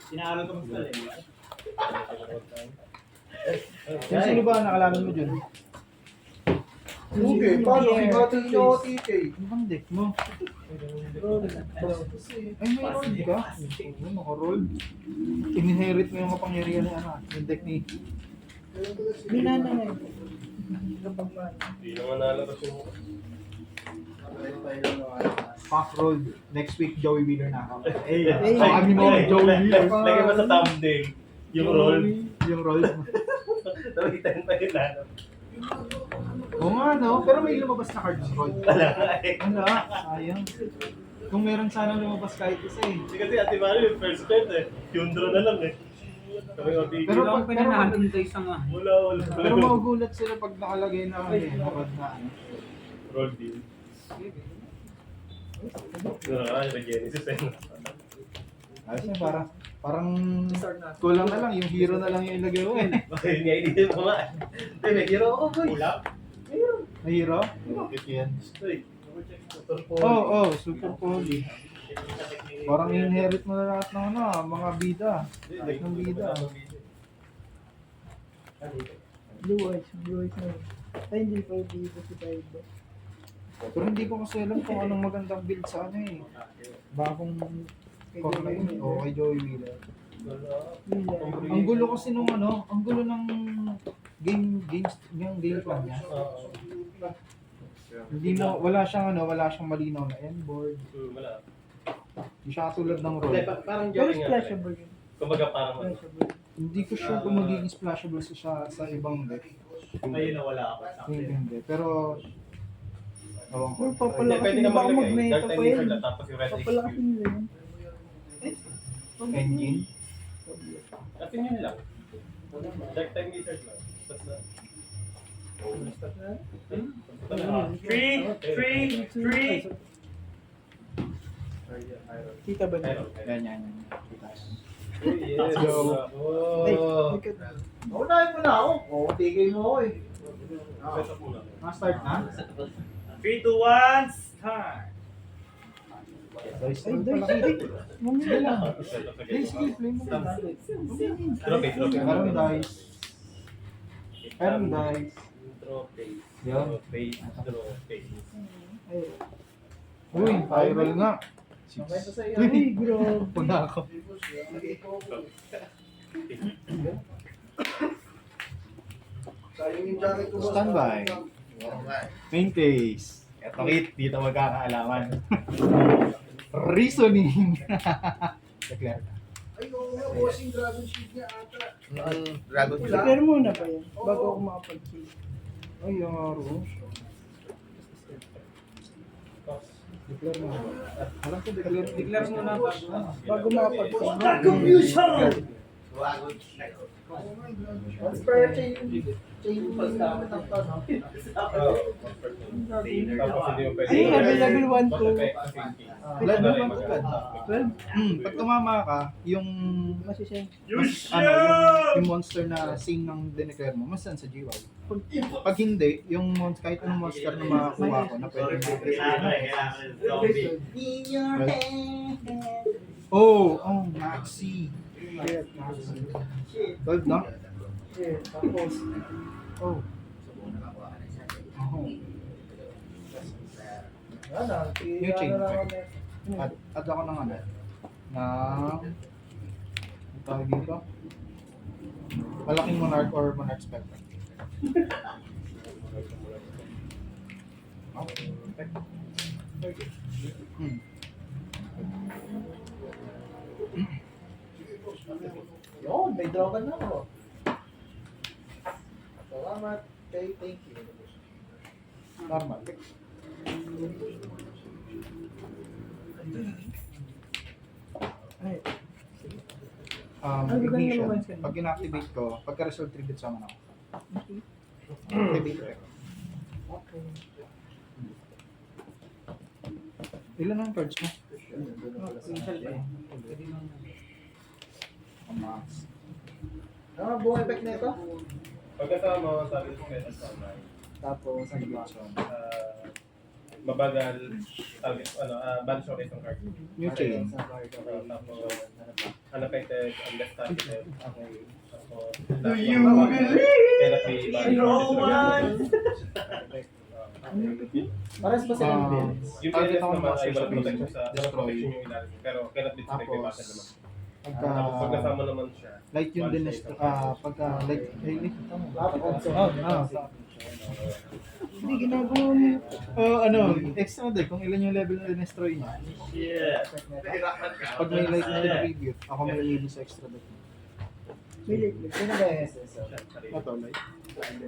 Inaaral ko mas pala eh. Sino ba nakalaman mo dyan? Okay, paano? Ibatin niyo ako, TK. Ano bang deck mo? Ay, may roll ka? Oo, naka-roll. Inherit mo yung kapangyarihan ni ano, yung deck ni... Binana nga yun. Hindi naman nalabas yung... Pack roll. Next week, Joey Wheeler na ako. Hey, Sabi mo, Joey Wheeler. Lagyan mo sa thumbnail. Yung roll. Yung roll. Tawitan pa yun ano. Oo nga, no? Pero may lumabas na cards roll. Wala nga eh. Wala, sayang. Kung meron sana lumabas kahit isa eh. Kasi Ate Mario yung first card eh. Yung draw na lang eh. Sabi ko, di Pero Pero pag- pinanahan ko isang wala. Pero magugulat sila pag nakalagay na ano eh, narod na ano. Roll deal. Ay, Genesis eh. Ayos na, parang kulang na lang, yung hero na lang yung ilagay mo eh. Bakit nga inisip ko nga. Hindi, may hero ako boy. Ulap? May hero? Bakit yan? Uy, Oo, super poly. Parang inherit mo na lahat ng ano, mga bida. Lahat ng bida. Blue eyes na yun. Ay, hindi pa dito si Taibo. Pero hindi ko kasi alam kung anong magandang build sa ano eh. Bagong core na yun eh. O kay Joey Wheeler. Ang gulo kasi nung ano, ang gulo ng yung game plan niya. Hindi mo, wala siyang malinaw na end board. Wala. Hindi siya katulad ng roll. Hindi, parang Pero Joey nga. splashable yun. Kumbaga parang ano. Splashable. Hindi ko sure kung magiging splashable siya sa ibang deck. Ayun na wala ako. Hindi. Pero, ewan ko. Pero Hindi, papalakas pwede yun. ka Baka maglagay. mag-meta Dark pa Time yun. Wizard lang tapos yung Red Papalakas HQ. yun yun. Engine. Kasi yun lang. Dark Time Wizard lang. Basta. Three. Kita ba na? Yan. Oh, yes. Let's go. Ay, Oh. Unahin mo na ako. Oo, tigay mo ako eh. Setup mo lang. Start na? 3, 2, 1, start! Dice Ay, roll dahil pala. sige. Sige lang. Setup Sige, again. sige, play mo lang. Drop it. Parang dice. Parang dice. Drop it. Yan. Drop it. Drop it. Ay, Uy, viral nga. Okay, sa iyo. ay, bro. Puna ako. Sayang yung jacket ko. boss. Standby. Main phase. Eto hit, dito magkakaalaman. Reasoning. Declare ka. Ay, oo nga, bossing dragon shield niya ata. Dragon Wala. Prepare muna pa yan. Bago ako makapag-kill. Ay, yung aro. Declare mo. Alam ko, declare mo na. Bago makapag-kill. Confusion! Spare chain yung tapos, no? Tapos hindi mo pwede. Ay, level 1 to. Blood mo ba agad? Pag tumama ka, yung Masisend. yung monster na same ng dineclare mo, mas sa GY. Pag hindi, yung kahit anong monster na makakuha ko na pwede In your hand. Maxi. 12 lang? Tapos, Oh. Ano, New chain. Add ako ng ano? Ang tawag dito? Malaking monarch or monarch spectre. Yun, may dragon na ako. Salamat. Okay, thank you. Normal. ay, Ignition. naman siya? Pag inactivate ko, pagka-resolve tribute summon ako. Activate ko. okay. Ilan ang cards mo? Max. Ano ang buong effect nito? Pagkasama, sabi ko metal sama. Tapos, ang Gibson. Mabagal, ban shot itong card. New chain. Tapos, unaffected, unless targeted. Okay. Tapos, Do you believe cannot be in banned or romance? Pares ba silang Ah, bills? Yung target PLS ako ng naman ay master walang sa protection sa destroy. protection yung ilalim. Pero cannot be detected by battle naman. Pagka, Pag nasama naman siya, light yung pagka light, tama ba? Hindi ginagawa mo. Ano, extra deck, kung ilan yung level na destroy niya. Yeah. Pag may light na tribute, ako may level sa extra deck. Bilit. Sino ba yung SSO? Ito, light.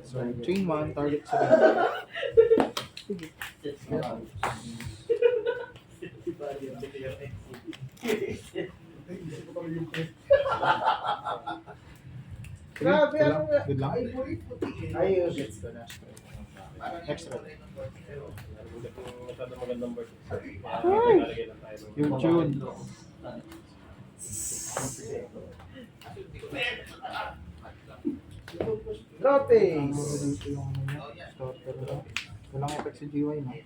So, chain 1, target sa Sige. Grabe, Good ano nga? Good lang. Ay, gets ko na. Extra. hindi ko masyadong magandang bird. Ay! Lalagay lang tayo ng- Yung tune. Drop face! Starter lang. Walang effect sa GY, no? Hindi.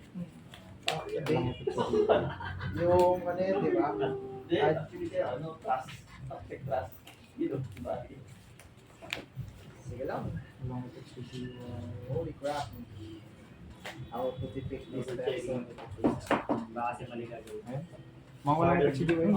Walang effect sa GY. Yung ano yun, di ba? Sige lang. Walang effect sa GY. Holy crap. How to depict this person. Baka kasi mali ka gawin. Ayun. Mga walang effect sa GY.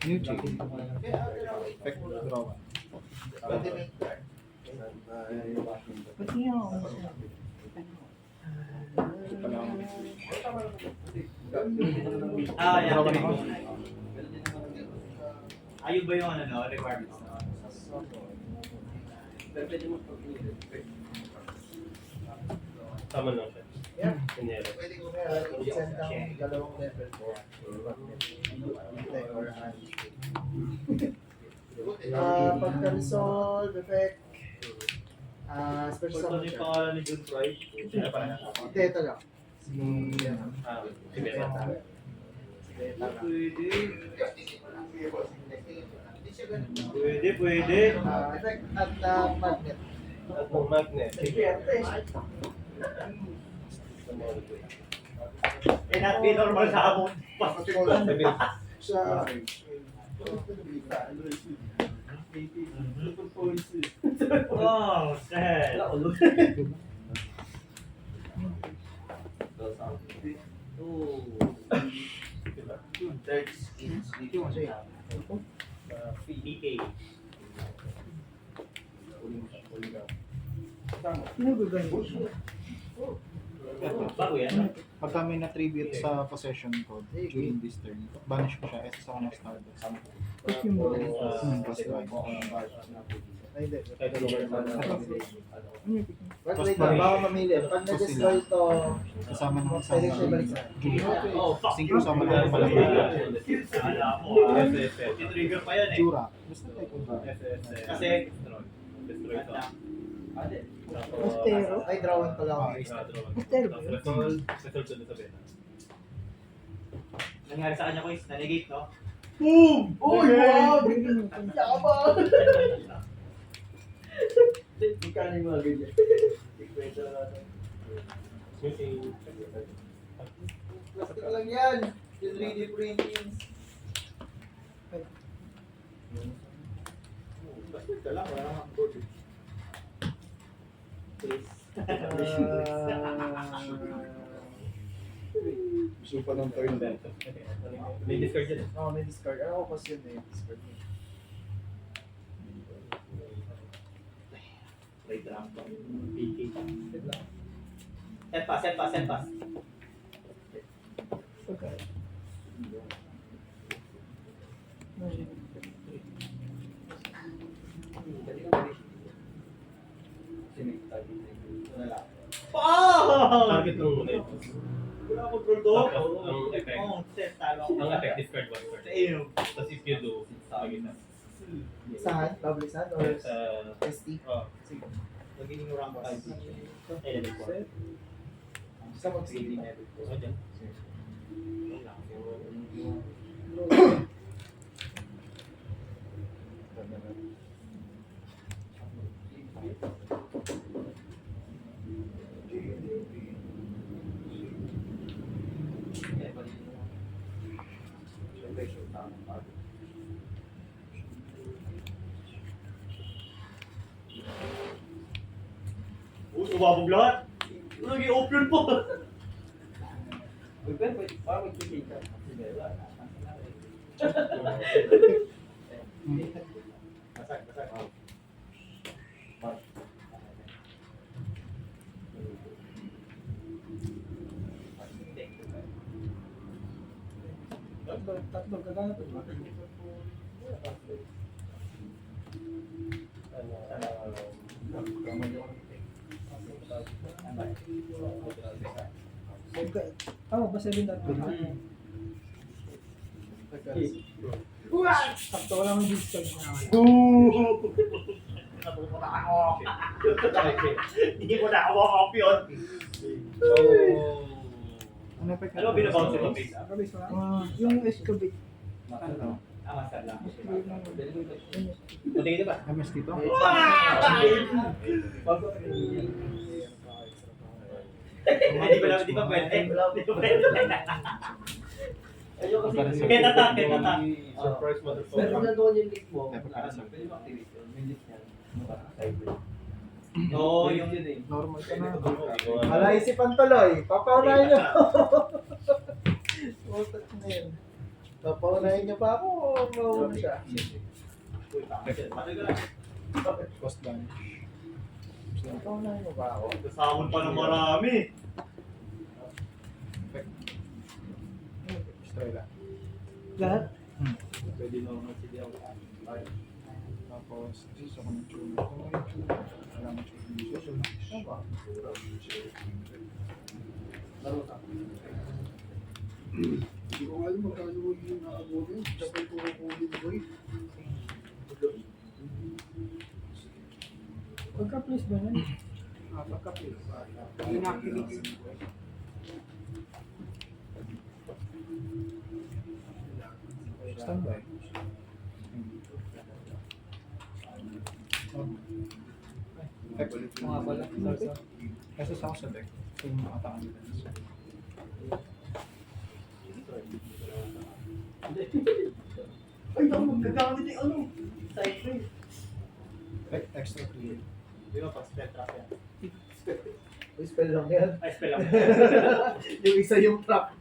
New chain. Effect draw. Pati nga ako. Ah, yeah. Draw ka na ako. Ayun ba yung ano, no? Requirements na? Tama lang siya. Yeah. Kunyari. Send ang dalawang level ko. Or hand. Pagka-resolve, effect. Special Ito summon yung siya. pangalan ni June Troy. Sino pa na? Hindi, ito lang. Si, ano, Ah, si Beta. si Beta lang. Pwede. Pwede. Effect at magnet. At ng magnet. Eh, not be normal sa amon. Sabi, Sa Oh, sad. Oh. PK. Sino gagawin? Bago yan. Pagka may na-tribute sa possession code during this turn, banish ko siya, SS ako ng Stardust. Push yung ball. Plus 5. ay, hindi. kahit ano ba yung Ano yung pick mo? Wait lang, baka mamili. Pag na-destroy to, Kasama ng pwede siya ibalik sa Jura. Oh, fuck. Synchro sama ng Alam malaki. mo, SSS. trigger pa yan eh. Jura. Basta type of Jura. SSS. Kasi, Destroy to. Tapos, Astero? ay, drawing ko lang. Astero ba yun? Resolve to sa Beta. nangyari sa kanya ko is nanegate, no? Boom! Uy, wow! Bringin mo. Yabang! Magkano yung mga ganyan? Missing. Plastic lang yan. Yung 3D printings. Plastic ka lang, wala kang board. Gusto pa ng turn din. May discard yan. Oo, may discard. Ano ko kasi yun eh, discard yun. Right ramp. PK. Set pass. Okay. Oh! Target lang muna ito. Wala akong control to. Tapos, ang effect. Oh, set, talo ako. Ang effect, discard one card. Sa iyo. Tapos if you do, mag-isa. Saan? Double saan? Or Sa, ST? oh, Sige. Magiging rank 5. Element 4. Sa mag-CD. so dyan. Sumabog lahat. Nag-i-open po. Parang magkikita. Basag, basag. Tatlo kagana to. Basta din tatlo. Sakto ko lang yung discount na wala. Napupunta ako. Hindi ko na ako makakampiyon. Ano pa Ano binabounce ito, Pete? Kabis wala. Yung escovate. Ano? Masal lang. Escovate ng Patingin ba? MS dito? Hindi pa pwede. Hindi pa pwede. Kaya tatak, kaya tatak. Surprise motherfucker. Pero kung nandoon yung link mo, Ay, pagkakasal. pwede mo activate yun. May link yan. Oo, yung yun eh. Normal ka na. Wala isipan tuloy. Papaunahin niyo. Utot na yun. Papaunahin niyo pa ako. Mauna siya. Uy, patay ka lang. Cost damage. Papaunahin mo pa ako. Kasahon pa ng marami. Destroy lang. lahat. Pwede naman sila ako. Tapos, gusto ko ng tune. Wala mo tune. Hindi ko alam magkano yung nakabuti. Dapat ko kukunin ko eh. Pagka-place ba yan? Pagka-place. Inactivate yun. Standby. Mga pala. Kasi sa ako sa deck. So, yung makatakan nila. Ay, ako magagamit yung ano. Side frame. Extra clear. Di ba pag spell trap yan? Spell lang yan. Ay, spell lang. Yung isa yung trap.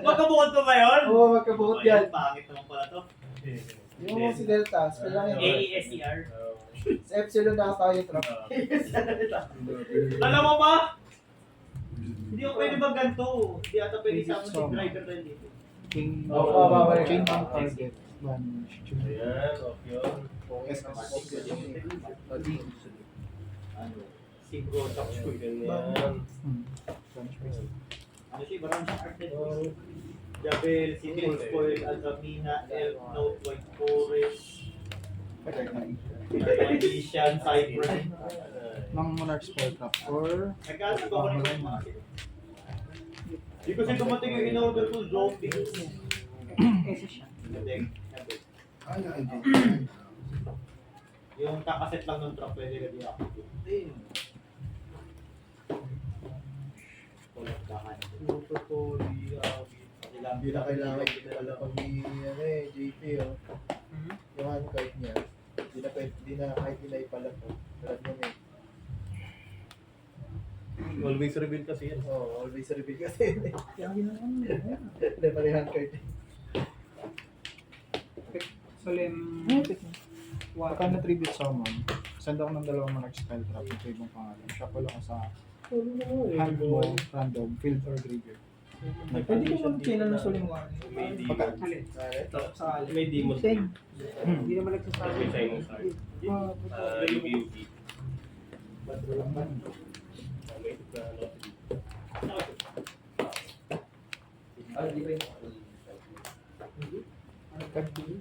Magkabukod pa ba yun? Oo, magkabuhot Ay, yan. Pangit naman pala to. Yung si Delta, spell lang yan. AESER. Sa Epsilon nakatawa yung trap. Alam mo ba? Hindi ako pwede mag ganito. Hindi ata pwede sa akin si driver na dito. King, Oo, babalik. chain on target. Vanish. Ayan, okay yun. Ano? Siguro top school. Ganyan. Vanish base. Ano siya? Marami siyang art net. Jabel, City Spoil, Altamina, Elf, Note, White Forest, Magician, Cypress. Ng Monarch Spell Trap or Nagkasa ba ako ng mga sila? Hindi kasi dumating yung in-order ko, zombie. Esa siya. Hindi. Yung kakaset lang ng truck, pwede ka di-activate. Kulang dahan. Hindi na kailangan pala pag JP oh. Yung handcard niya. Hindi na kahit pinaipalat oh. Alam mo na eh. Always reveal kasi yan. Oo, always reveal kasi yun eh. Kaya ang ginawa mo. Hindi pala yung handcard eh. Solemn. Baka na tribute summon. Send ako ng dalawang Monarch Spell Trap. Ito ibang pangalan. Shuffle ako sa hand mo, random, field or graveyard. Pwede ko mag-channel na sulimuan. May demon. Pagka, Sa alin. May demon. Same. Hindi naman nagsasabi. May Chinese art. Yung beauty. May ito na ano. Di ba yung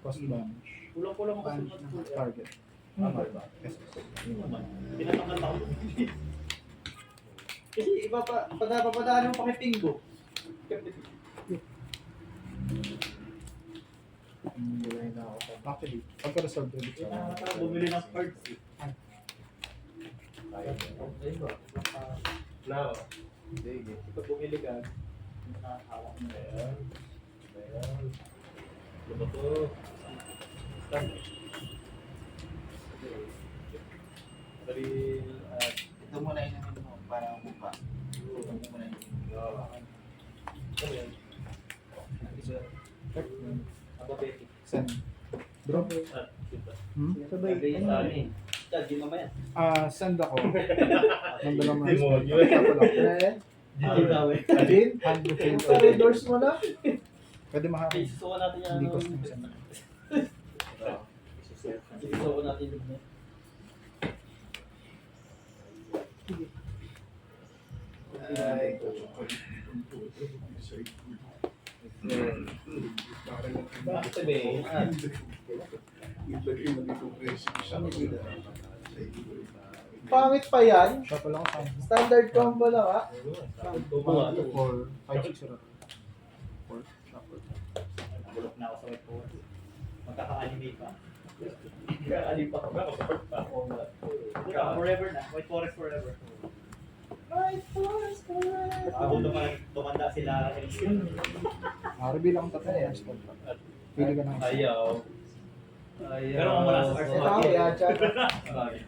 cost damage. Kulang-kulang ako sa Target. Tama ba? Yes. Pinatakan ako. Kasi iba pa, padapadaan yung pakipinggo. Kulay na ako. Actually, pagka-resolve ulit sa Kailangan bumili ng parts eh. Kaya mo. Now. Sige. Pag bumili ka, nakakawak mo. Ayan. Ayan. Ano ba to? Stand. Baril at Ito muna inumin mo para buka. Ito muna inumin. ano yan? Ababetic. Send. Bro? At dito. Hmm? Sabay, ano, Di mamaya. Send ako. Nandala mo. Demonyo. Ako lang. Hindi daw eh. Alin? Handle change. Ito endorse mo na? Pwede makaka. Isusuko natin yung Hindi ko send. Isusuko natin yung Ay. Bakit sabihin? Pangit pa yan. Shuffle ako sa Standard combo lang ha. Tubo nga. 4, 5, 6, 0. 4, shuffle. Bulok na ako sa whiteboard. Magkaka-anime pa. Kaalim pa ka ba? Kapag pa ako nga. Forever na. White Forest forever. Right, force, correct. Ako tumanda sila. Reveal akong tatlo ng stone. Pili ka ng Ayaw. Ayaw. Pero kung wala sa Ito Arsenal, ako, yan, chat.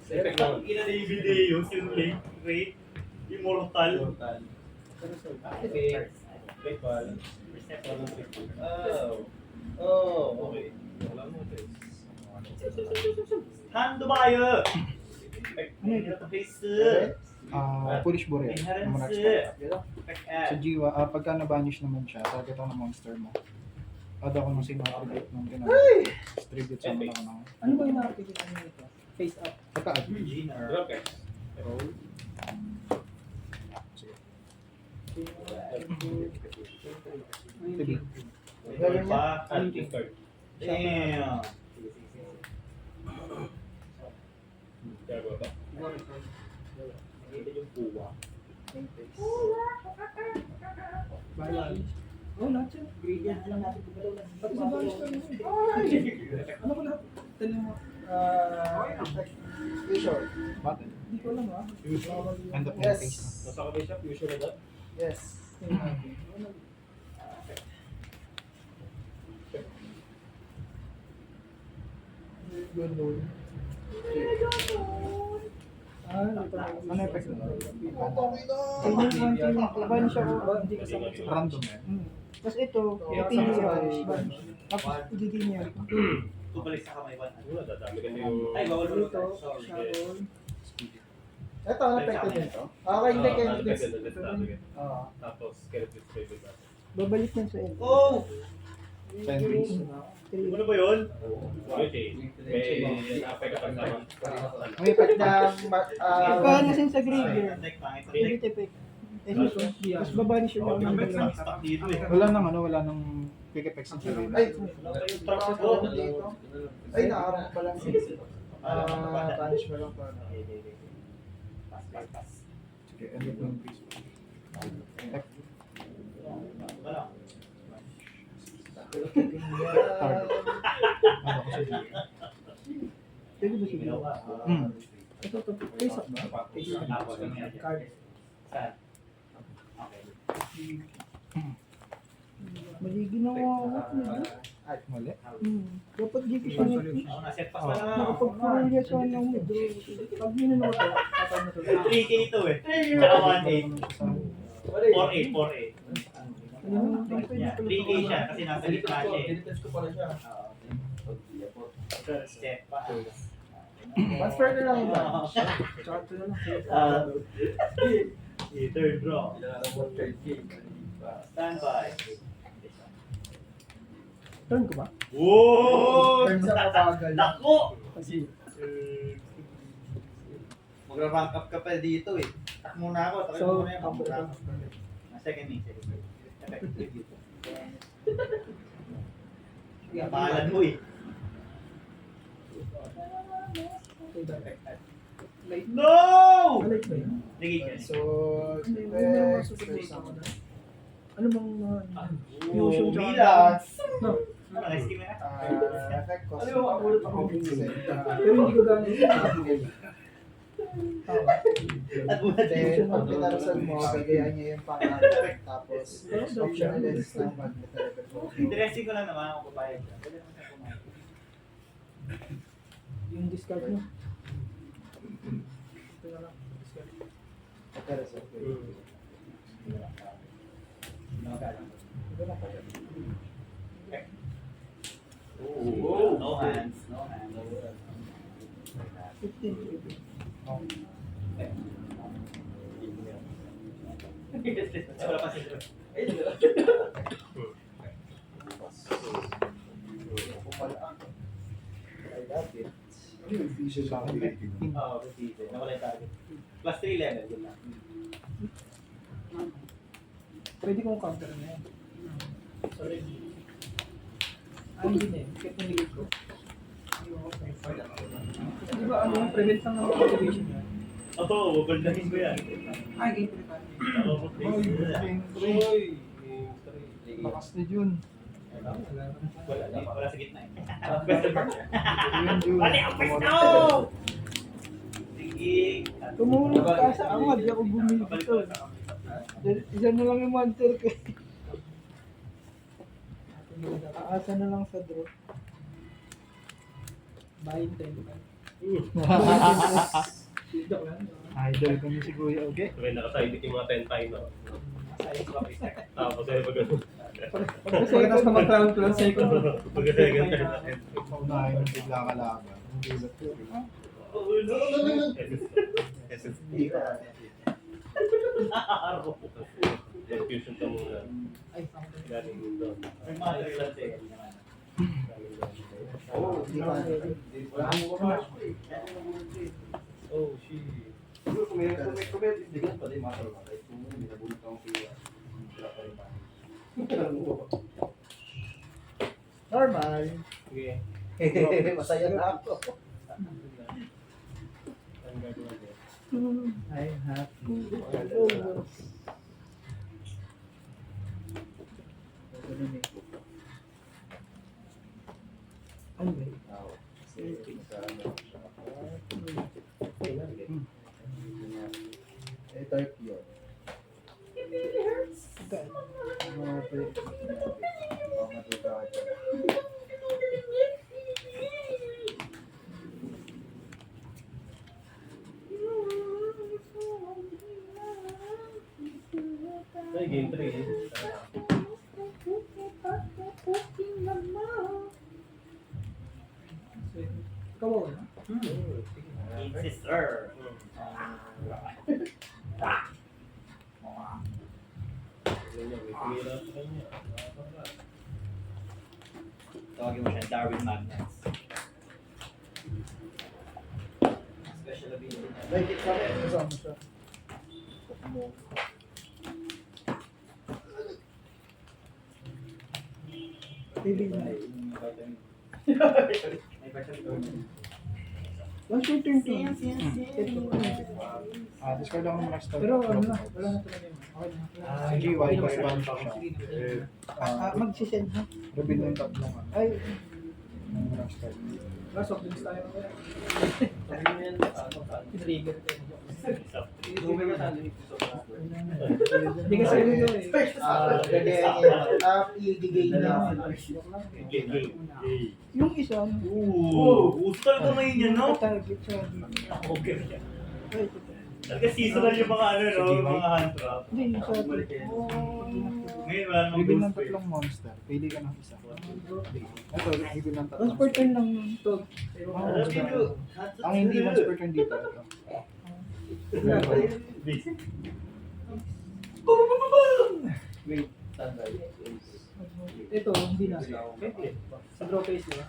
Effect lang. ina na yung video, simulate, rate, immortal. Okay. Wait, pal. Oh. Oh, okay. Wala mo, guys. Handubaya! Face. Foolish Burial. Naman Inherence. Sa Jiwa, pagka na-banish naman siya, target ako ng monster mo. Add ako ng sino attribute ng ginagawa. Tribute sa mga kanang. ano ba yung nakakikita niyo ito? Face up. Pagka-add. Drop eh. Roll. Tibi. Gawin niya? Hunting card. Damn. Kaya ba ba? Nakita yung puwa. Bayan. Oh, lahat siya. Gradient lang natin. Pati sa balis ko yun. Ano ko lahat? Tanong mo. Usual. Button. Hindi ko alam ah. End of Yes. phase. Nasa ka ba siya? Usually na? Yes. Good mood. Ah, ito. Ano effect na? Change yung banish ako. Hindi kasama sa Random. Tapos ito, pipili ako. Banish. Tapos ididi niya. Tubalik sa kamay. Wala, dadami kasi yung... Ay, bawal mo. Dito, Sorry. shower. Ito, ang effective nito. Okay, hindi kayo. Ah, tapos, skeleton spray ba? Babalik yan sa end. Oh! 10 phase. Ano ba yun? Okay. May na-affect ka naman. May effect ng Kaya nasin sa graveyard. Pangit. Edit effect. Edit ko. Tapos babanish yung mga number lang. Stock dito eh. Wala nang wala nang quick effects ng sarili. Ay, Yung trap ko. dito. Ay, nakaroon pa lang. Punish mo lang pa. Pass. Sige, end of yung phase. Wala. Ano ko sa Jiwa. Pwede ba sige? Ito, face up ba? Face up. Card. Saan? Okay. Mali ginawa ko. Ay, Mali. Dapat di ko siya Ako na, set pass na lang. nakapag-forward siya ng withdraw. Pag yun na ako, tatay na to. 3K ito eh. Tsaka 1A. 4A, 4A. Ano, 3K siya kasi nasa gitna siya eh. Tinitest ko pala siya. Set pass. Once further lang yun. Tsaka ito na lang. Third draw. Stand by. Turn ko ba? Whoa! Turn sa kapagal. Lako! Kasi, Magra-rank up ka pa dito eh. Tak muna ako. Takip So, muna yung rank up. Second me. Effective dito. Kapalan mo eh. No! balik ba yun? Nagig ka. So, Hindi, hindi naman masusunod ako na. Ano bang Oh, fusion tsaka- Milas! No, Nice team na. Effect cost. Ano yung makakulot ako? Pero hindi ko gano'n. At muna Then, pag pinarasan mo, gagayahin niya yung pang-effect. Tapos, optional lens ng magnet na effect mo. Interesting ko lang naman kung papayag ka. Pwede naman siya pumayag. Yung discard mo. Ito na lang. Discard. Pero sa No hands. No hands. 15. Wala pa si I love it. Ano yung official Sa akin, 15. Oo, kasi nawala yung target. Plus 3 level, yun lang. Pwede kong counter na yan. Sorry. Hindi na eh. Kaya pumigil ko. Di ba ano, prevent lang ng activation yan? Oo, babaldahin ko yan. Ay, game prepare. Oo, Game 3. Lakas na yun. wala sa gitna eh. Yun, Jun. Pati ang pwesto! Sige. Tumulong ka sa angad, di ako bumili Balik dito. ko sa Isa na lang yung monster ko. Aasa na lang sa draw. Bayin 10 ka. Joke lang. Idol ko ni si Kuya Oge. May nakasided yung mga 10 tayo na. Masaya ko pa isa. Tapos ay pag ano. Pagkatapos na mag-round plus second. Pag second turn natin. Paunahin ng bigla ka lang. Ang gulat ko. Oh, no! SSD. Infusion ka muna. Ay, fountain. Galing doon. May mga relat eh. Galing doon. Oh, di ba? Wala akong pumasok eh. Oh, shit. Siguro kung may bigyan pa din masalang ka. Kung may nabulot akong kaya. Wala pa rin pa. Normal. Sige. Masaya na ako. Ang gagawin niya. I'm happy. Ganun eh. Ano ba? Eh, type yun. Mga pwede. Mga matuta ka dyan. Ay, game 3 eh. Kawawa na? Sister. May tumira sa kanya. Tawagin mo siya Darwin Magnets. Special ability niya. Like, kami, kasama siya. Mo. Baby na. May vitamin. May vitamin. One short turn to. Discard ako ng next time. Pero ano na, wala na talaga yun. Okay na. GY plus 1 siya. Magsisend ha? Reveal ng tatlong ano. Ay, Next time. last of drinks tayo mamaya. Trigger ko. Hindi kasi ano yun eh. Gagayahin niya. Ibigay niya. Yung isa, ano? Gusto ka kamay niya, no? Target siya. Okay. Ay, ito. Talaga seasonal yung mga ano, no? Yung mga hand trap. Hindi, yung sa atin. Ngayon, wala namang Reveal ng boost eh. tatlong monster. Pili ka ng isa. Ito, reveal ng tatlong Once per turn lang to. Ano, Pido? Ang hindi once per turn dito. Ito. Wait, standby. Ito, hindi na. Sa draw phase, di ba?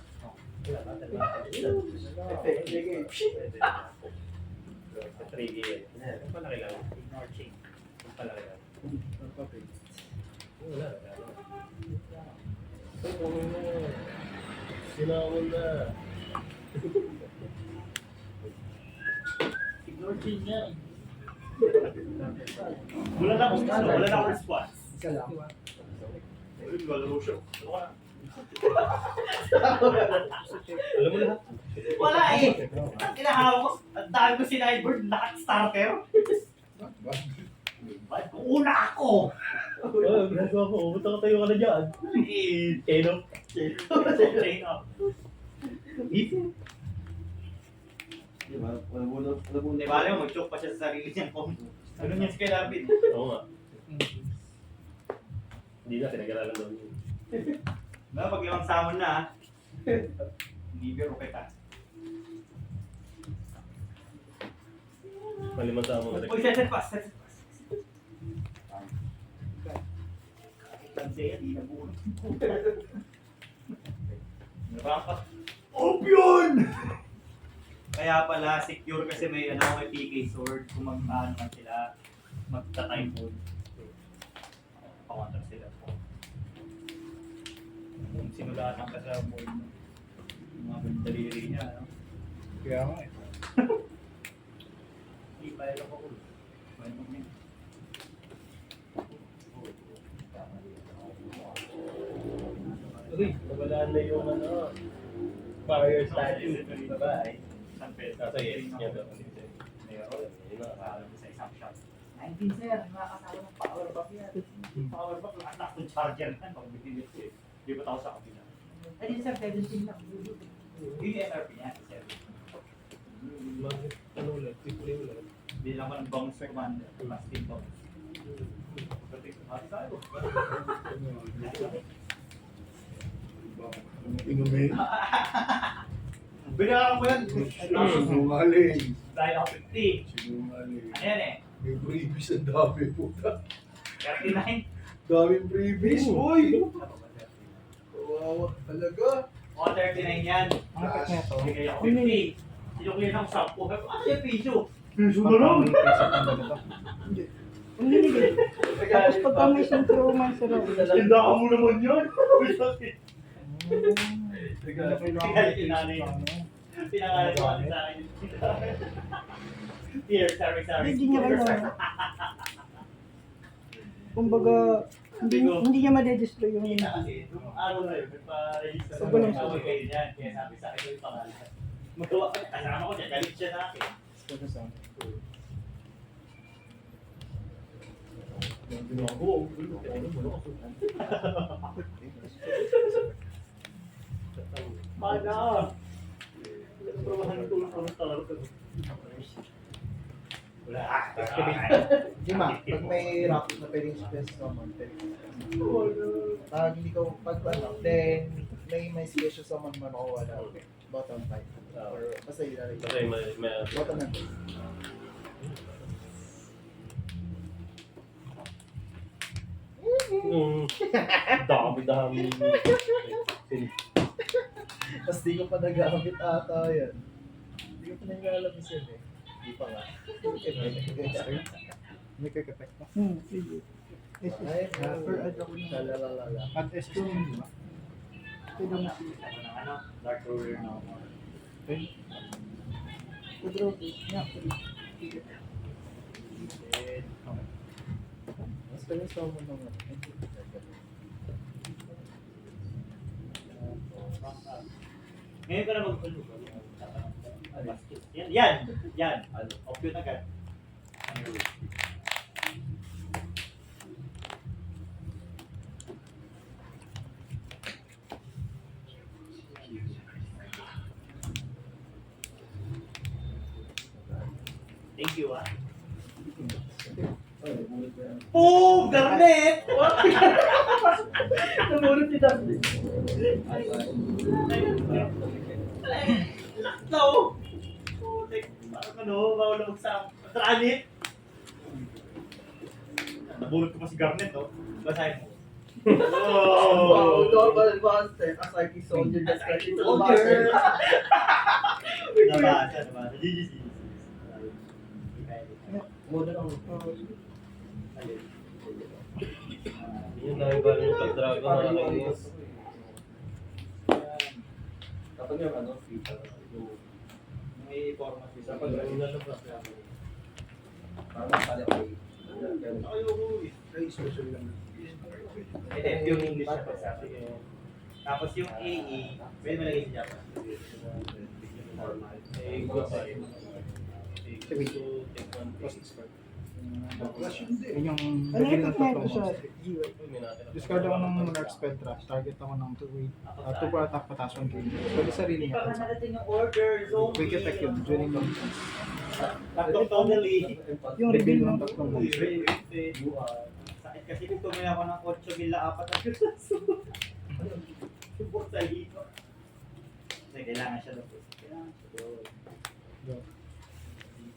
Trigger yan. Ang palaki lang. Ignore chain. Ang palaki lang. Wala. Ay, kung ano. Sinawal na. Ignore chain niya. Wala na akong response. Isa lang. Di ba? Wala mo siya. Ano ka? Alam mo lahat. Wala eh. Ang kinahawak ko, ang dami ko sinideboard, lahat starter. Ba't una ako? Oh, ginagawa ko. Buta ka tayo ka na dyan. Keno. Di ba? Wala mo Di ba alam mo, mag-choke pa siya sa sarili niyang combo. Ano niya si Kay Lapid? Oo nga. Hindi na, pinag-aralan daw yun. Pag limang samon na, hindi biro kita. Malimang sa mga Uy, set pass. Kasi hindi na buo. Narapat. Opyon! Kaya pala, secure kasi may may PK sword. Kung mag-ano man sila, magta-time mode. Pa-counter sila. Kung sinulatan ka sa board mo, yung mga daliri niya, ano? Kaya nga eh. Hindi pa ito ko. Kwento niya. Uy, nabalaan na yung fire statue. Bye-bye. San Pedro. Nasa yes, yan daw. Yun na, alam mo sa isang shot. 19 sir, nakakasama ng power bank yan. Power bank, lahat ng charger na. Pag binibit ko eh. Di ba tao sa kapila? Ay, di sir, 17 lang. Yung SRP niya, 7. Ano ulit? Triple ulit. Hindi lang ng bounce commander. Plus team bounce. Tayo. Inumin. Binaran ko yan. Sinungaling. Dahil ako 50. Sinungaling. Ano yan eh? May freebies ang dami puta. 39. Daming freebies, boy! Ano Kawawa talaga. O, 39 yan. Ang apat niya to. Bigay ako 50. Sinuklihan ako 10. Ano yung piso? Piso Tapos pagka may synchromancer ako. Tindahan mo naman yun. Kailangan Pinangalan ko kasi sa akin. Here, sorry. Hindi niya kailangan. Kumbaga, hindi niya madedestroy yung Hindi na kasi, nung araw na yun, nagpa-register So, na ganun away siya. kayo niyan. Kaya sabi sa akin yung pangalan. Magawa ka, kasama ko niya, galit siya na akin. Mana! Probahan ko lang ang talo ko. Wala. Jima, pag may rapid na pwedeng stress summon, pag hindi ko, pag ano, then may special summon man ako wala. Bottom 5. Or basta yun na rin. Kasi may Bottom na. dami-dami. Tapos di ko pa nagamit ata yan. Di ko pa nagamit yan eh. Di pa nga. May kikipek pa. sige. Ay, Per add ako niya. lalalala. At S2 hindi ba? Pwede mo siya. Ano? Dark Ruler na ako. Pag-draw ko. Yeah, Mas pwedeng summon naman. Ngayon ka na mag-ulog. Yan. Option agad. Thank you, ah. Oh, Garnet! Namulot si Daphne. Laktaw! Parang bawal sa tranit. Nabulot ko pa si Garnet, no? Basahin mo. Wow, normal monster. Asaki soldier. Asaki soldier. Nabasa. GGC. Muna lang. Yun na yung parang yung pag-dragon na nakinis. Kapag yung ano, FIFA, May format Sa pag-dragon na labas. parang masali ako eh. Ayoko eh. Ay, special lang. Yung English na pagsabi. Tapos yung AA, pwede mo lagay sa Japan. Eh, good pa rin. Yun yung Ano reveal yung ng pagkain ko tatlong sa monster. Discard ako ng Monarch Spectra. Target ako ng 2 per attack patas 1 kill. Pwede sarili niya. Baka narating yung order, zombie. Quick effect yun. During long Tatlong totally. Yung reveal ng tatlong monster. Sakit kasi nung tumaya ako ng 8,000 na 4 na piraso. Subok sa hito. Kasi kailangan siya doon. Kailangan siya doon.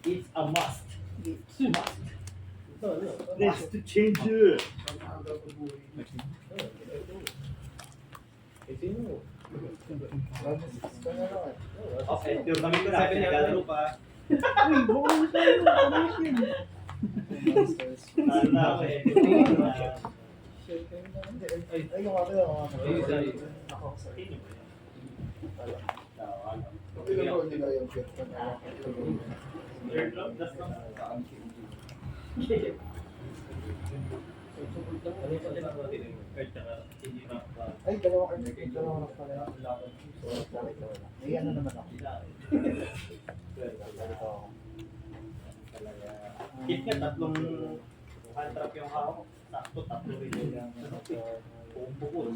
It's a must. It's a must. Must to change it. Okay, pure kami ko na. Naglalaro pa. Uy, buko na tayo. Pamayos yun. Lalo na ako eh. Ay, yung ako yung ako. Ako sa Sino ba yan? Pinagawa nila yung shirt ko na Third love, that's not. ay, dalawa na pala. Ay, ano naman ako. Hit nga, tatlong hand-trap yung hawak. Sakto, tatlo rin yung buong bukod.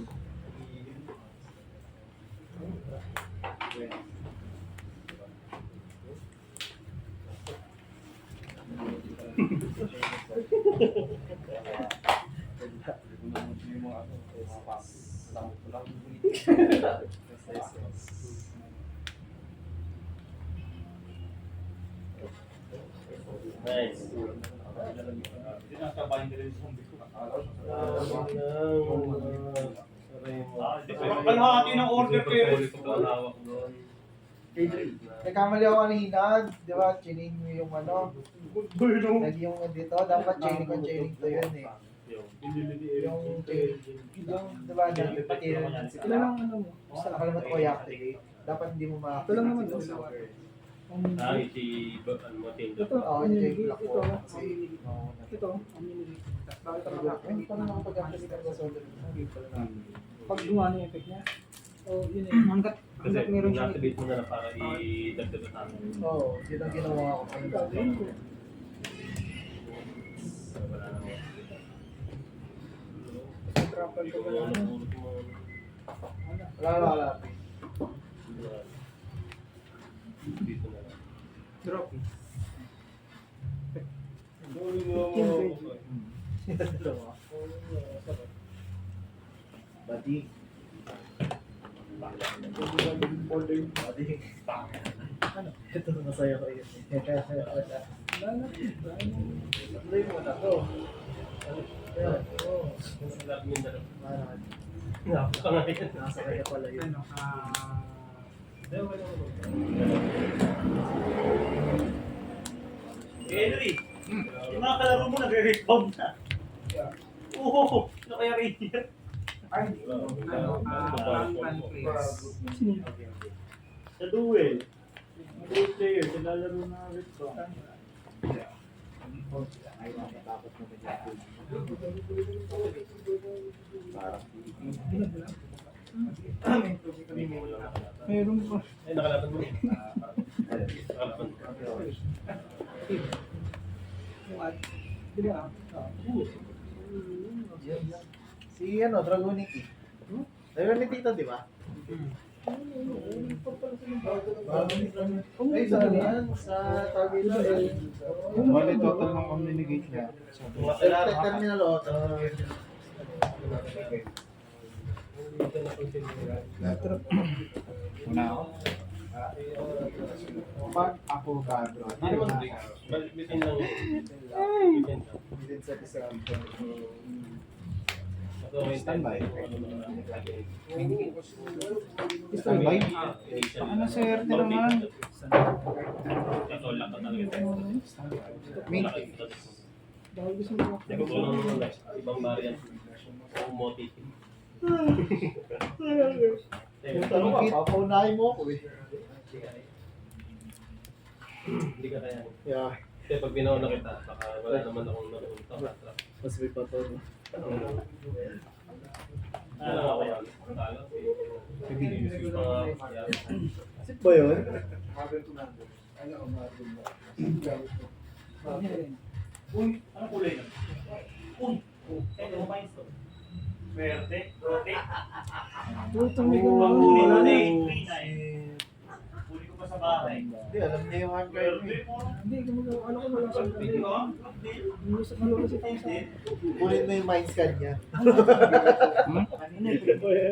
Nice. Sinakabahin nila yung zombie ko. Kalahati ng order ko yun. Nagkamali ako kanina, di ba? Chining mo yung ano. Yung dito, dapat chaining to yun eh. Yung chaining, yung di ba, pati Ilan ang ano mo? sa nakalimutan ko i-activate. Dapat hindi mo Ito lang naman. ma-activate. Si Matilda. Ito, Oo, ang yung nilagay. Black Ito, Wall. ito, ang nilagay. Bakit ako Ay, nakakita? paano nakapag-activate ako sa order? Pag gumawa yung effect niya. So, yun eh. Hanggat Kasi meron siyang na-activate mo na lang para i-dagdag sa akin. Oo, yun ang ginawa ko kanina. Wala naman. Travel ko ba lang? Wala. Dito na lang. Drop eh. Badi. Badi. Ano? Ito masaya ko yun. Wala na. Tuloy mo na to. Ayan, oo. Lahat mo yung dalawa. Napaka- Nasa kanya pala yun. Ano, Henry, yung mga kalaro mo nagre-respond na. Oo, ano kaya rin yan? Sa duel. Mga duel player, naglalaro na respond. Ay, nakatakot mo ba dyan? Parang Meron pa. Ay, nakalaban mo. Nakalaban mo. yung ad. Di ba? si ano, Dragonity. Dragonity ito, di ba? Ay, sa ano? Sa Tagila. Bali total ng communicate niya. Terminal auto. Una ako. Pag ako gagawin. Hindi naman break. Bitin lang. Bitin lang. Within sa isang Standby. Standby? Standby? Ano swerte naman? Ito lang ka talaga. Main. Dahil gusto mo. Nagpupulong naman lang. Ibang variant. Umumotive. yung tanong ka, papaunahin mo ako eh. Hindi ka kaya. Yeah. Kasi pag binauna kita, baka wala naman akong napunta. Mas may pato. Sip ba yun? Uy, anong kulay na? Uy, kaya mo ba ito? Swerte, rote. Tutong may Pag-uli gumagawa. mo na eh, free na eh. Uli ko pa sa bahay. Hindi, alam niya yung handcard mo. Swerte mo. Hindi, gumagawa. Ano ko na lang sa Hindi ko. Malulus ito sa Kunin mo yung mind scan niya. kanina.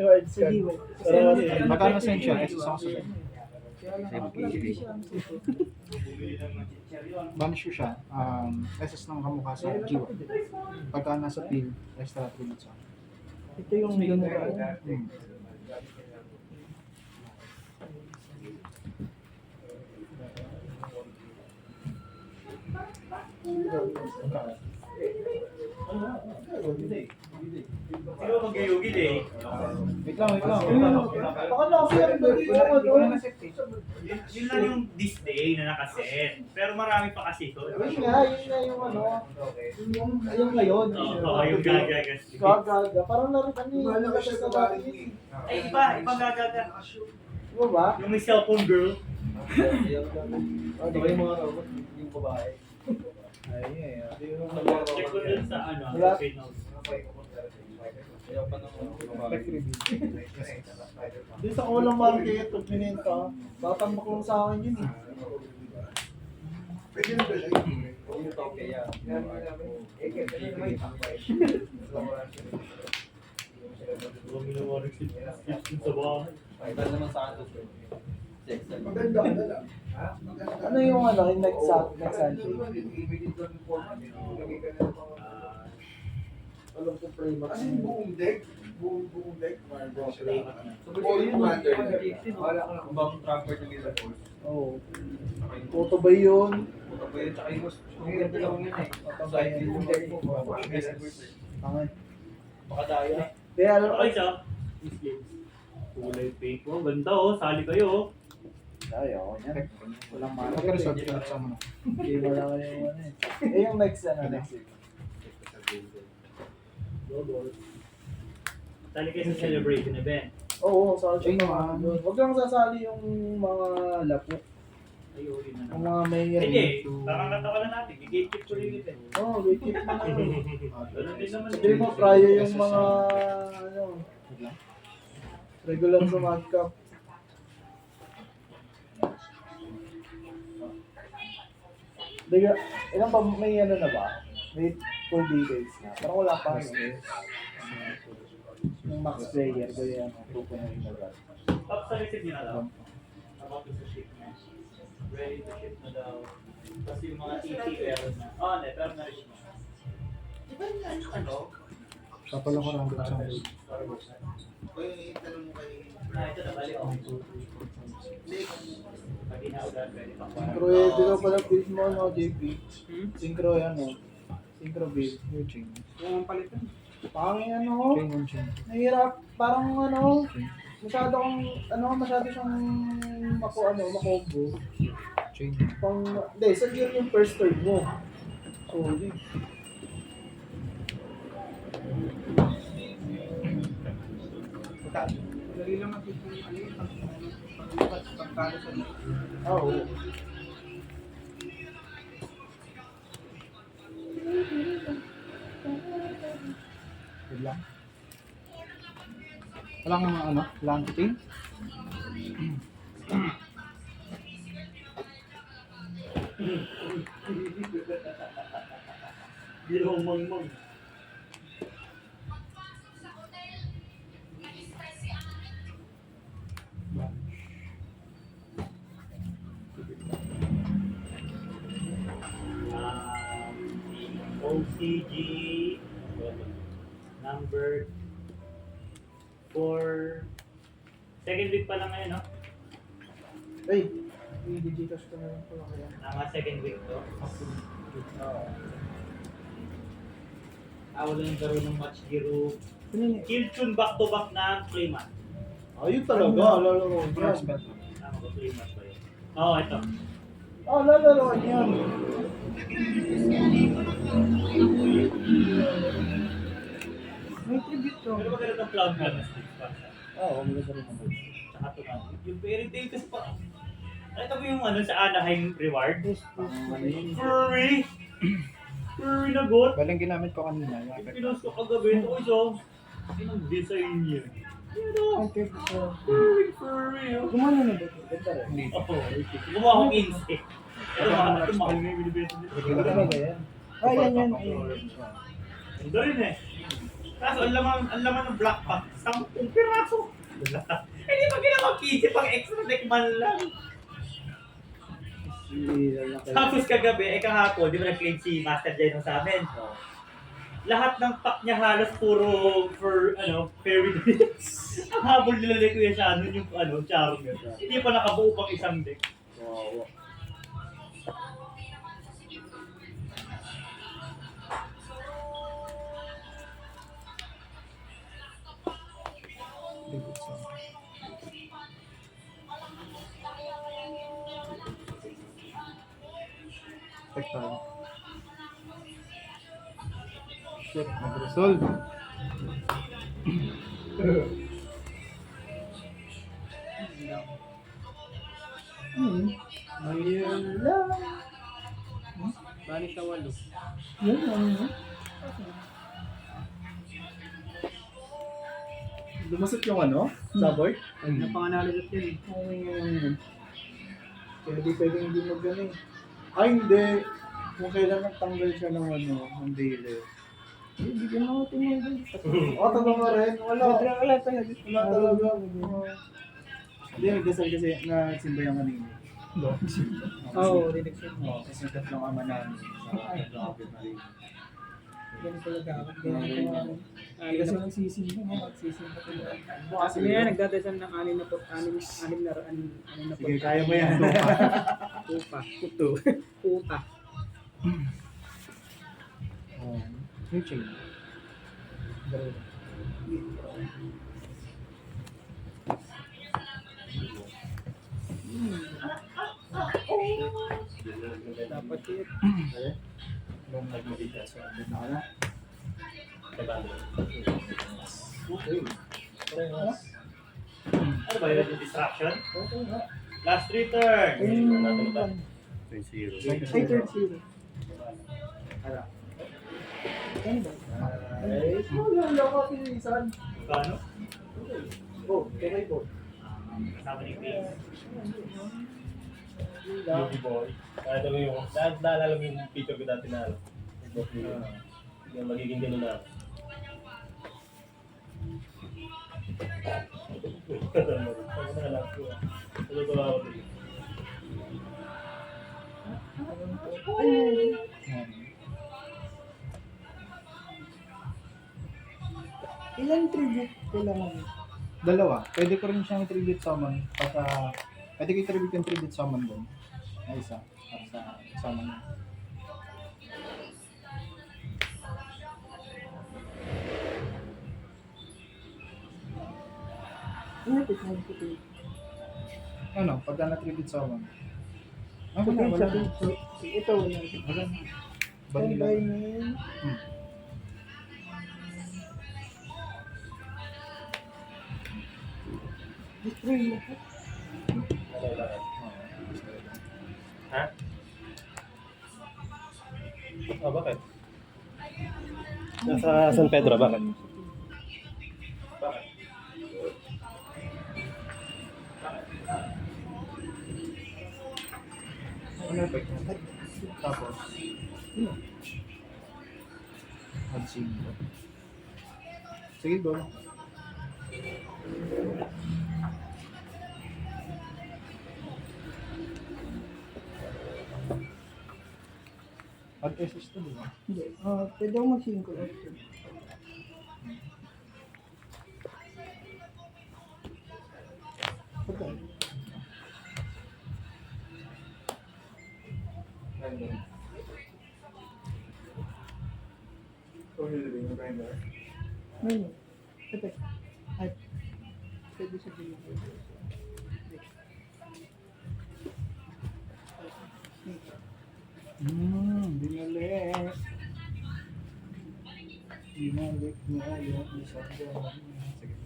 Mind Sa diwa. Magkano sa siya? Isa sa kasi. Kaya lang, wala siya. Bumili ng mga chichar yun. Banisyo siya. SS ng kamukha sa Jiwa. Pagka nasa pill, extra 3 minutes. Ito yung gumagawa. Sino mag-iugil eh? Wait lang, wait lang. Baka na kasi ang dali yung ano. Yun lang yung this day na nakaset. Pero marami pa kasi ito. Yun nga yung ano. Yung ngayon. Oo, yung gagagas. Gagaga. Parang laro kami. Malakas na dati. Ay, ibang gagaga. Di ba ba? Yung may cellphone girl. Di ba yung mga robot, yung babae? Check ko dun sa ano, Wala. sa Pinos. Ayaw pa ng babae. Di sa kulang market, pag pininta, tatambak lang sa akin yun eh. Yung toke yan. Huwag minawarig sa bahay. Dahil naman sa akin. Sex. Ano yung ano, yung next Sunday? Alam ko frame up. Kasi buong deck, buong deck, So, yung commander, wala ka ng bang trapper na nila po. Oo. Toto ba yun? Puta ba yun? Tsaka yung ang ganda lang yun eh. Side yung deck mo. Tangay. Pakadaya. Kaya alam Okay siya. Kulay pink. Oh, ganda oh. Sali kayo oh. Ay, oo. Yan. Walang mana. Magkano sa pill sa mo? Hindi mo lang yung ano eh. Eh, yung next ano, next week. Sali kayo sa celebration event. Oo, sa Chain naman. Huwag lang sasali yung mga lapo. Ay, uli na Yung naman. mga may Hindi, parang natawalan natin. Gigate ko rin ito. Oo, wait, keep mo na. Ganun din naman. Sabi mo, prior yung mga, ano, regular sa Mad Cup. Diga, ilang pa, may ano na ba? May full details na. Parang wala pa. No? Yung max player, kaya ano, 2.9 na ba? Tapos sa receipt niya na daw. About to sa ship na. Ready to ship na daw. Tapos yung mga TT meron na. Oh, hindi. Pero na rin siya. Ano? Siya pala ko random sa mo. Ah, ito na bali. Oh. Pag inaulan, pwede pang Synchro eh, di ka pala build mo, no, JP? Synchro yan, no? Synchro build. Yung chain. Yung palitan. Pangin ano, Chain on chain. nahirap, parang ano, masyado kang, ano, masyado siyang makombo. Chain. Pang, hindi, sa gear yung first turn mo. Solid. Dali lang natin kung ano yung pagkalo sa Oo. Wait lang. Walang ano, walang chain. Ginawang mangmang. OCG number 4. Second week pa lang ngayon, no? Ay, i-digitas ko na lang pala kaya. Tama, second week to. Wala yung garo ng match giro. Kilchun back to back na Clayman. Ayun talaga, lalaro ko yan. Tama ko, Clayman ba yun? Oo, ito. Ah, lalaro ko yan. May tribute to. Pero maganda ng cloud ka na stick pa. Oo, maganda rin naman. Tsaka ito nga. Yung fairy tale kasi pa. Nakita mo yung ano sa Anaheim Reward? Furry! Furry na got! Balang ginamit ko kanina. Yung Yung pinost ko kagabi. Ito ko siya. Yung design niya. Ang tribute to. Furry oh. Gumana na ba ito? Ganda rin. Hindi. Oo. Gumawa akong 15. Ito mahal nga yung binibenta nila. Talaga yan. Ah, yan. Ganda rin eh. Kaso ang laman ng black pack, 10 piraso. Hindi pa ginawa 15 pang extra deck man lang. Tapos kagabi, kahapon, di ba nag-claim si Master Jai sa amin? Lahat ng pack niya halos puro fairy tales. Ang habol nila ni Kuya Shannon yung charm niya. Hindi pa nakabuo pang isang deck. Wow. Spectral. Shit, nag-resolve. Ayun lang. Bani sa walo. Yun, ano? Lumusot yung ano? Saboy? Napanganalo ko yun. Kaya di pwedeng hindi mag-ano eh. Ay, hindi. Kung kailan nagtanggal siya ng ano, ng daily. Hindi ka na ako tumanggal. Oo, tama rin. Wala. Wala talaga. Wala talaga. Hindi, nagdasal kasi nagsimba yung kanina. Oo, rinig siya. Oo, kasi tatlong ama namin. Sa kapit na rin. Ganun talaga ako. Ganun ko ako. Ay, Kasi nagsisimba mo, magsisimba ko lang. Bukas Ano yan, nagdadasan ng anim na Sige, kaya mo yan. Pupa. Puto. Puta. New chain. Dapat yun. Long nag-medita sa amin na ala. Ano ba yun? Yung distraction? Last return! Ay, third zero. Ano ba? Ay, wala ko pinisan. Paano? Oh, okay po. Kasama ni Pink. Baby boy. Naalala mo yung picture ko dati na ano. Yung magiging ganun na. Ilan tribute kailangan mo? Dalawa. Pwede ko rin siyang tribute summon. Pwede ko i-tribute yung tribute summon doon. Na isa. Para sa summon. Ano ito? Ano ito? Ano? Pagka na-tribute summon. Ah, Okay, wala, wala. ito wala. Wala na. Standby Vanilla. na yun. Destroy mo. Ha? Oh, bakit? Nasa San Pedro, bakit? Bakit? Ano effect niya? Tapos, mag-sing. Sige, go. At SS to, di ba? Hindi. Pwede ako mag-sync option. Okay. Ngayon. Ito. Ay. Pwede sa delivery. Binili. Inalik niya yung isang daan. Sige.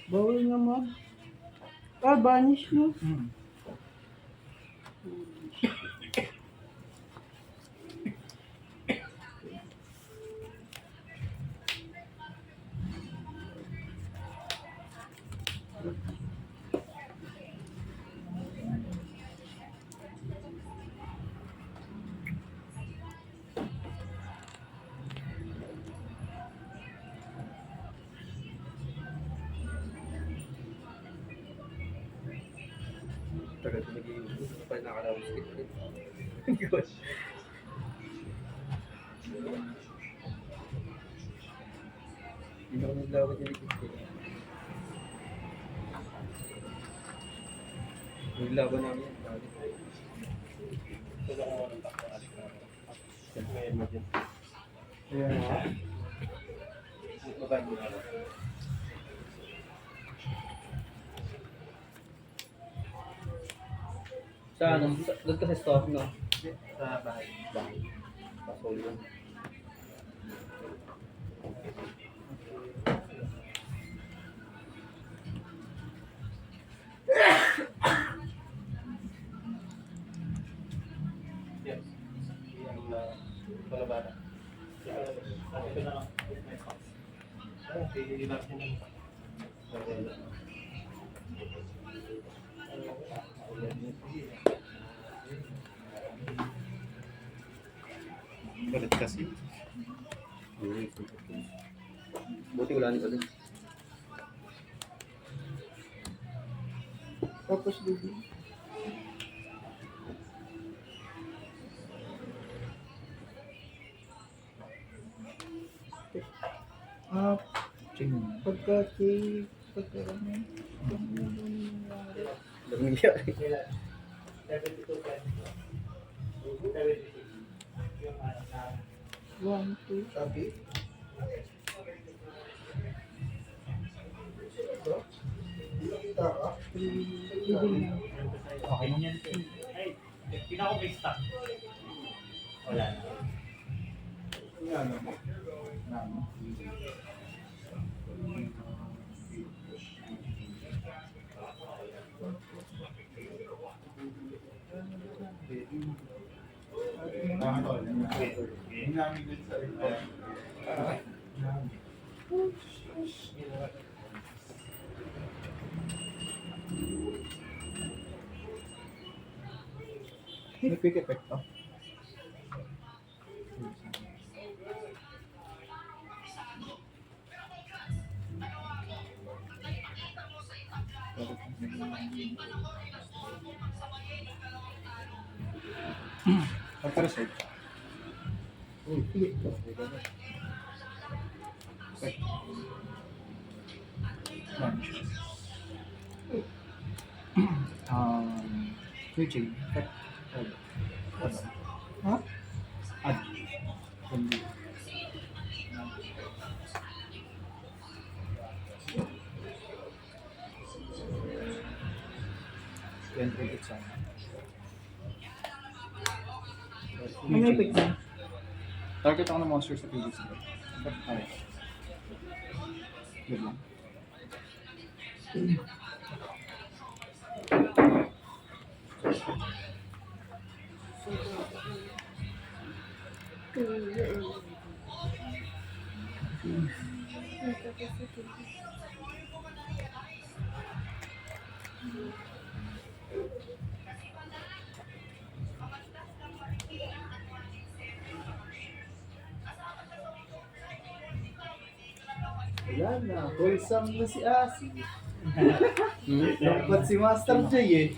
Bawal naman. Ah, banish mo. Hmm. Tagal ko nag-i-use. Pa nakalaman stick ulit. Gosh. Hindi ako naglawan niya ni Kitty. Naglaban namin yan. Dali. Tulong mo ng takbo. Alik na. May emergency. Ayan nga. Magbabago na lang. Sa ano? Doon ka sa stop, no? Sa bahay. Pasol yun. Yes. Yung palabada. Ito na lang. May spots. Okay, ilap niya lang. Galit kasi. Buti wala nito din. Tapos baby. Ah, Ching. pagka ano, Lumigyari. 72 pesos. 76. Yung ano na 1, 2, Sabi? Kita ka? 3, na. Okay. Ganyan. Ay, pinako may stock. Wala na. May quick effect to. Pagka-reset. Switching. Ha? Add. Hindi. Yan, edit sana. Ano effect na? Target ako ng monster sa previous game. Ay. Yun lang. Wala na. Wholesome na si Asi. Lungkot si Master J eh.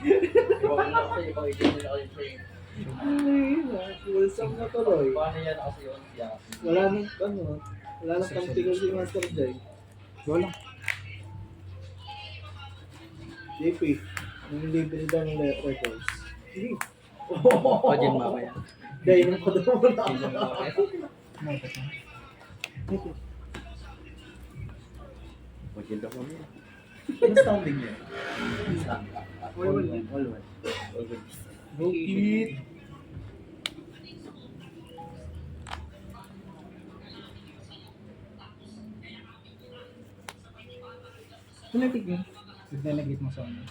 Iwan na kasi, ibang i-change nila kasi yung train. Ay, wholesome na tuloy. Paano yan kasi yun siya? Wala nang ano. Wala nang kamtigal si Master J. Wala. JP. Yung libre daw ng records. O, dyan mamaya. Dahil nung kadamo na Dyan mamaya. Ano ito? Ganda ko mo. Ano standing niya? All Okay. Go Kit! Kinetic yun. Delegate mo sa ano.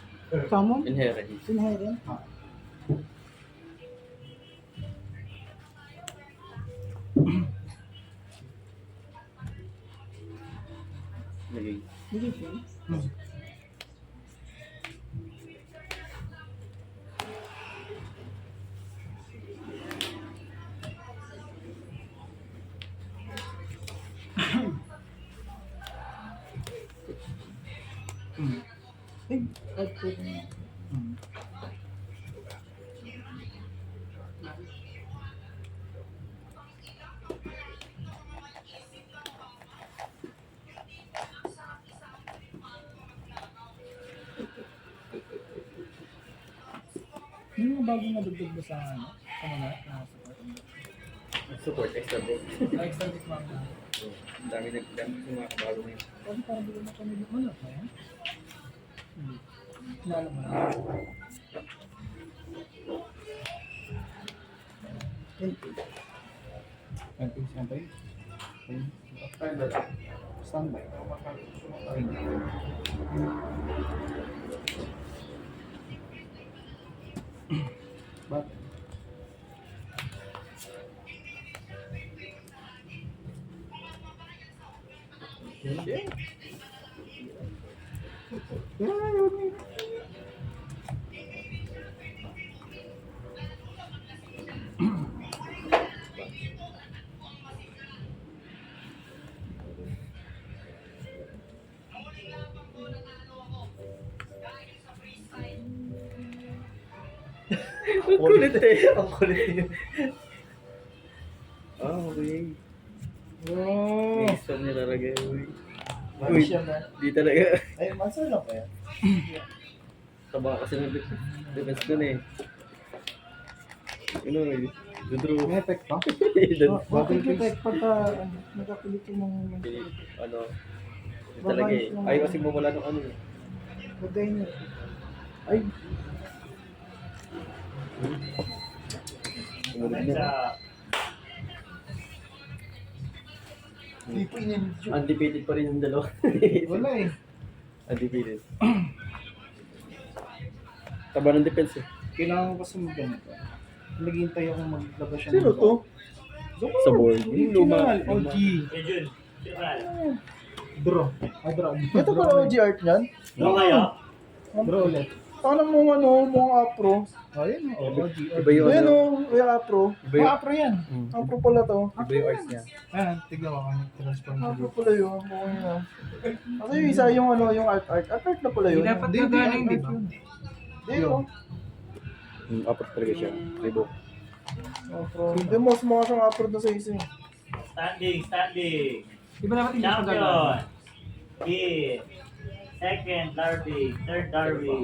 Samo? Inherent. Sinahera? Naging. Hindi siya. Ay, kahit po na. Yung mga bagong nadugtog ba sa ano? Sa mga Support, extra break. extra big mga. Dami sumakabalo ngayon. Kasi parang hindi mo kami lumalap na yan. Hindi. Kilala mo na. Standby. Standby. Ba't? Ang kulit eh. Ang kulit yun. Ah, okay. Oh! Isa nilalagay. Uy. Uy, siya na. Di talaga. Ay, maso lang pa yan. Taba kasi ng defense dun eh. Ano eh. Dudro. May effect pa? Bakit yung tech pagka nagkakulit yung mga Ano. Di talaga eh. Ayaw kasi mawala ng ano eh. bagay niya. Ay, Sumunod Next, na. hindi po in-enjoy. Undefeated pa rin yung dalawa. Wala eh. Undefeated. Taba ng defense eh. Kailangan ko kasi mag-ganito. Naghihintay akong maglabas siya. Sino to? Sa board. Yung luma. OG. Jun. Draw. Draw. Ito pa OG art niyan? Ano kaya? Draw ulit. Ano mo mong afro? Ayun. OG. Iba yung Ayan ano. o, yung afro. Iba yung, Apro yan. Afro pala to. iba yung arts niya. Ayan, tignan mo kung transform ko Afro dito. pala yun. Okay na. Kasi yung isa yung ano, yung art. Art na pala yun. Dapat na galing, di ba? Hindi oh. Apat talaga siya. Ribo. Afro. Hindi mo, sumaka siyang afro na sa isa eh. Standing. Di ba dapat hindi siya Champion. Kid. Second, Darby. Third, Darby.